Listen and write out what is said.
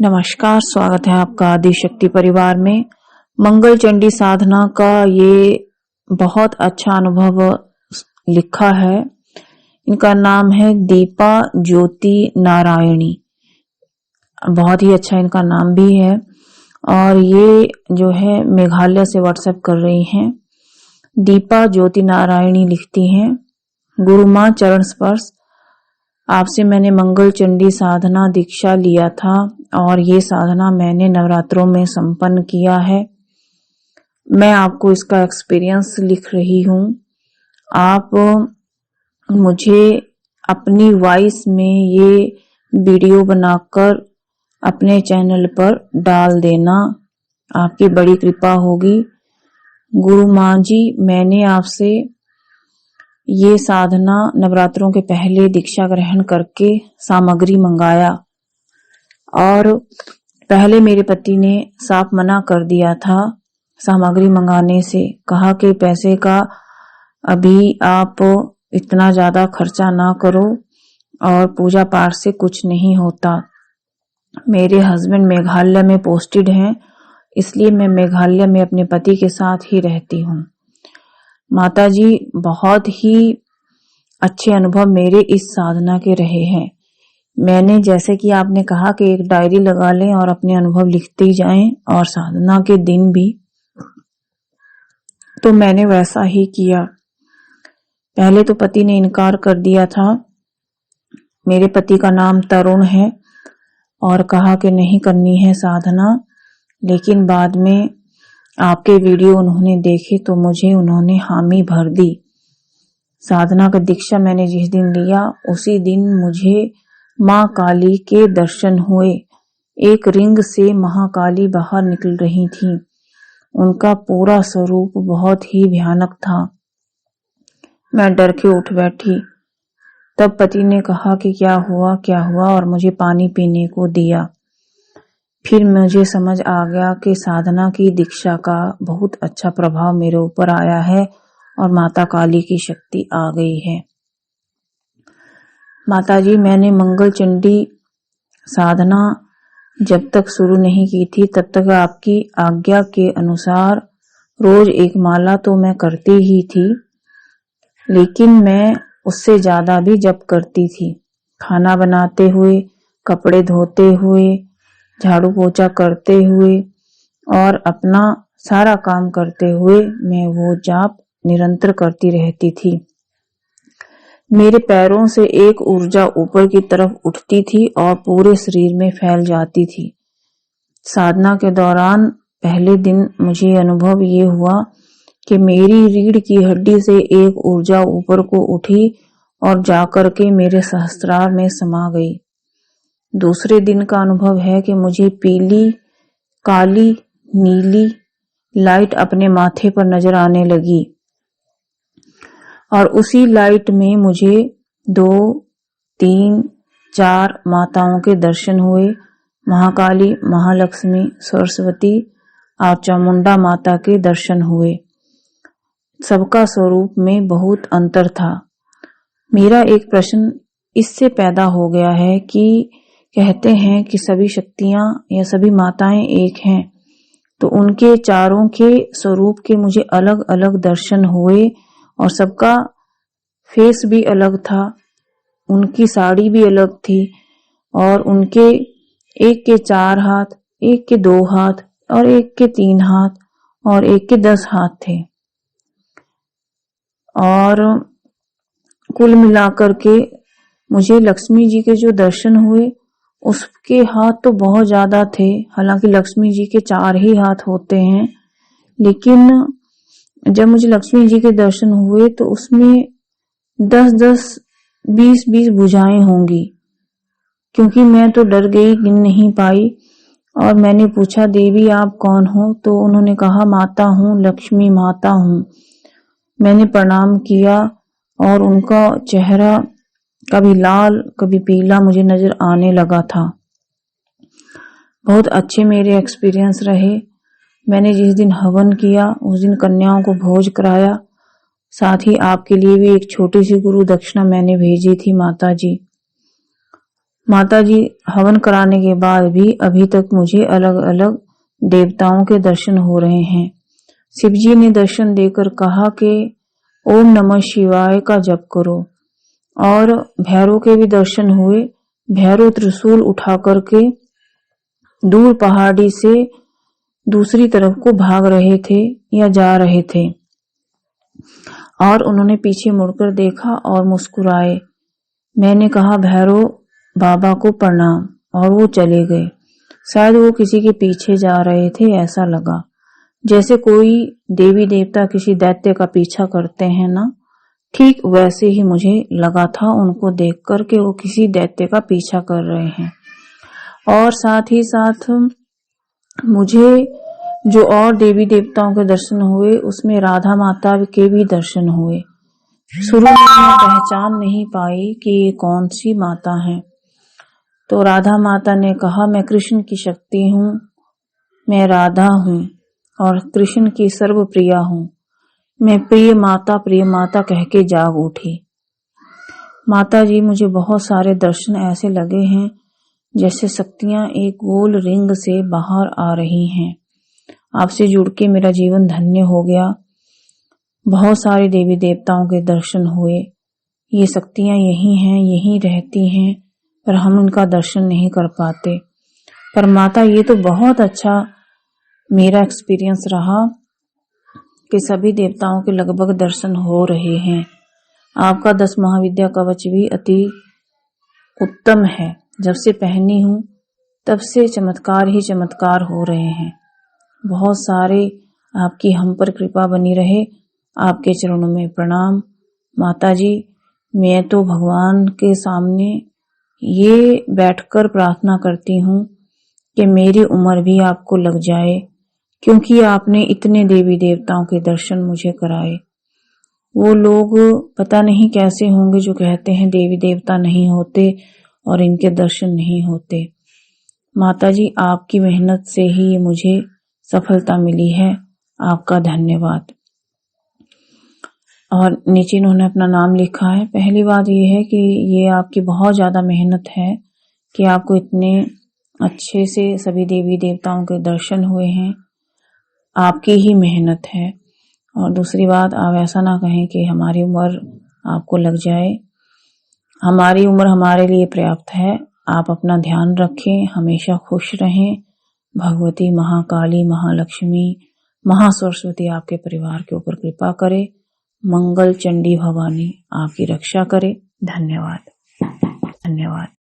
नमस्कार, स्वागत है आपका आदिशक्ति परिवार में। मंगल चंडी साधना का ये बहुत अच्छा अनुभव लिखा है। इनका नाम है दीपा ज्योति नारायणी। बहुत ही अच्छा इनका नाम भी है और ये जो है मेघालय से व्हाट्सएप कर रही हैं। दीपा ज्योति नारायणी लिखती हैं, गुरु मां चरण स्पर्श, आपसे मैंने मंगल चंडी साधना दीक्षा लिया था और ये साधना मैंने नवरात्रों में संपन्न किया है। मैं आपको इसका एक्सपीरियंस लिख रही हूँ। आप मुझे अपनी वॉइस में ये वीडियो बनाकर अपने चैनल पर डाल देना, आपकी बड़ी कृपा होगी। गुरु मां जी, मैंने आपसे ये साधना नवरात्रों के पहले दीक्षा ग्रहण करके सामग्री मंगाया और पहले मेरे पति ने साफ मना कर दिया था सामग्री मंगाने से। कहा कि पैसे का अभी आप इतना ज्यादा खर्चा ना करो और पूजा पाठ से कुछ नहीं होता। मेरे हस्बैंड मेघालय में पोस्टेड हैं, इसलिए मैं मेघालय में अपने पति के साथ ही रहती हूँ। माता जी, बहुत ही अच्छे अनुभव मेरे इस साधना के रहे हैं। मैंने, जैसे कि आपने कहा कि एक डायरी लगा लें और अपने अनुभव लिखते ही जाएं और साधना के दिन भी, तो मैंने वैसा ही किया। पहले तो पति ने इनकार कर दिया था। मेरे पति का नाम तरुण है और कहा कि नहीं करनी है साधना, लेकिन बाद में आपके वीडियो उन्होंने देखे तो मुझे उन्होंने हामी भर दी। साधना का दीक्षा मैंने जिस दिन लिया उसी दिन मुझे माँ काली के दर्शन हुए। एक रिंग से महाकाली बाहर निकल रही थी। उनका पूरा स्वरूप बहुत ही भयानक था। मैं डर के उठ बैठी। तब पति ने कहा कि क्या हुआ और मुझे पानी पीने को दिया। फिर मुझे समझ आ गया कि साधना की दीक्षा का बहुत अच्छा प्रभाव मेरे ऊपर आया है और माता काली की शक्ति आ गई है। माता जी, मैंने मंगल चंडी साधना जब तक शुरू नहीं की थी तब तक आपकी आज्ञा के अनुसार रोज एक माला तो मैं करती ही थी, लेकिन मैं उससे ज्यादा भी जप करती थी। खाना बनाते हुए, कपड़े धोते हुए, झाड़ू पोछा करते हुए और अपना सारा काम करते हुए मैं वो जाप निरंतर करती रहती थी। मेरे पैरों से एक ऊर्जा ऊपर की तरफ उठती थी और पूरे शरीर में फैल जाती थी। साधना के दौरान पहले दिन मुझे अनुभव ये हुआ कि मेरी रीढ़ की हड्डी से एक ऊर्जा ऊपर को उठी और जाकर के मेरे सहस्त्रार में समा गई। दूसरे दिन का अनुभव है कि मुझे पीली, काली, नीली लाइट अपने माथे पर नजर आने लगी और उसी लाइट में मुझे 2, 3, 4 माताओं के दर्शन हुए। महाकाली, महालक्ष्मी, सरस्वती और चामुंडा माता के दर्शन हुए। सबका स्वरूप में बहुत अंतर था। मेरा एक प्रश्न इससे पैदा हो गया है कि कहते हैं कि सभी शक्तियां या सभी माताएं एक हैं, तो उनके चारों के स्वरूप के मुझे अलग अलग दर्शन हुए और सबका फेस भी अलग था, उनकी साड़ी भी अलग थी और उनके एक के 4 हाथ, एक के 2 हाथ और एक के 3 हाथ और एक के 10 हाथ थे। और कुल मिलाकर के मुझे लक्ष्मी जी के जो दर्शन हुए उसके हाथ तो बहुत ज्यादा थे। हालांकि लक्ष्मी जी के 4 ही हाथ होते हैं, लेकिन जब मुझे लक्ष्मी जी के दर्शन हुए तो उसमें 10-10, 20-20 भुजाएं होंगी, क्योंकि मैं तो डर गई, गिन नहीं पाई। और मैंने पूछा, देवी आप कौन हो? तो उन्होंने कहा, माता हूँ, लक्ष्मी माता हूँ। मैंने प्रणाम किया और उनका चेहरा कभी लाल कभी पीला मुझे नजर आने लगा था। बहुत अच्छे मेरे एक्सपीरियंस रहे। मैंने जिस दिन हवन किया उस दिन कन्याओं को भोज कराया, साथ ही आपके लिए भी एक छोटी सी गुरु दक्षिणा मैंने भेजी थी माता जी। माता जी, हवन कराने के बाद भी अभी तक मुझे अलग अलग देवताओं के दर्शन हो रहे हैं। शिव जी ने दर्शन देकर कहा कि ओम नमः शिवाय का जप करो, और भैरव के भी दर्शन हुए। भैरव त्रिशूल उठा करके दूर पहाड़ी से दूसरी तरफ को भाग रहे थे या जा रहे थे, और उन्होंने पीछे मुड़कर देखा और मुस्कुराए। मैंने कहा भैरव बाबा को प्रणाम, और वो चले गए। शायद वो किसी के पीछे जा रहे थे, ऐसा लगा जैसे कोई देवी देवता किसी दैत्य का पीछा करते हैं ना, ठीक वैसे ही मुझे लगा था उनको देख कर के वो किसी दैत्य का पीछा कर रहे हैं। और साथ ही साथ मुझे जो और देवी देवताओं के दर्शन हुए उसमें राधा माता के भी दर्शन हुए। शुरू में मैं पहचान नहीं पाई कि ये कौन सी माता है। तो राधा माता ने कहा, मैं कृष्ण की शक्ति हूँ, मैं राधा हूँ और कृष्ण की सर्वप्रिया हूँ, मैं प्रिय माता कह के जाग उठी। माता जी, मुझे बहुत सारे दर्शन ऐसे लगे हैं जैसे शक्तियां एक गोल रिंग से बाहर आ रही हैं। आपसे जुड़ के मेरा जीवन धन्य हो गया। बहुत सारे देवी देवताओं के दर्शन हुए। ये शक्तियां यही हैं, यही रहती हैं, पर हम उनका दर्शन नहीं कर पाते। पर माता, ये तो बहुत अच्छा मेरा एक्सपीरियंस रहा कि सभी देवताओं के लगभग दर्शन हो रहे हैं। आपका 10 महाविद्या कवच भी अति उत्तम है। जब से पहनी हूँ तब से चमत्कार ही चमत्कार हो रहे हैं। बहुत सारे आपकी हम पर कृपा बनी रहे। आपके चरणों में प्रणाम। माता जी, मैं तो भगवान के सामने ये बैठकर प्रार्थना करती हूँ कि मेरी उम्र भी आपको लग जाए, क्योंकि आपने इतने देवी देवताओं के दर्शन मुझे कराए। वो लोग पता नहीं कैसे होंगे जो कहते हैं देवी देवता नहीं होते और इनके दर्शन नहीं होते। माता जी, आपकी मेहनत से ही मुझे सफलता मिली है। आपका धन्यवाद। और नीचे इन्होंने अपना नाम लिखा है। पहली बात ये है कि ये आपकी बहुत ज्यादा मेहनत है कि आपको इतने अच्छे से सभी देवी देवताओं के दर्शन हुए हैं। आपकी ही मेहनत है। और दूसरी बात, आप ऐसा ना कहें कि हमारी उम्र आपको लग जाए। हमारी उम्र हमारे लिए पर्याप्त है। आप अपना ध्यान रखें, हमेशा खुश रहें। भगवती महाकाली, महालक्ष्मी, महासरस्वती आपके परिवार के ऊपर कृपा करे। मंगल चंडी भवानी आपकी रक्षा करे। धन्यवाद। धन्यवाद।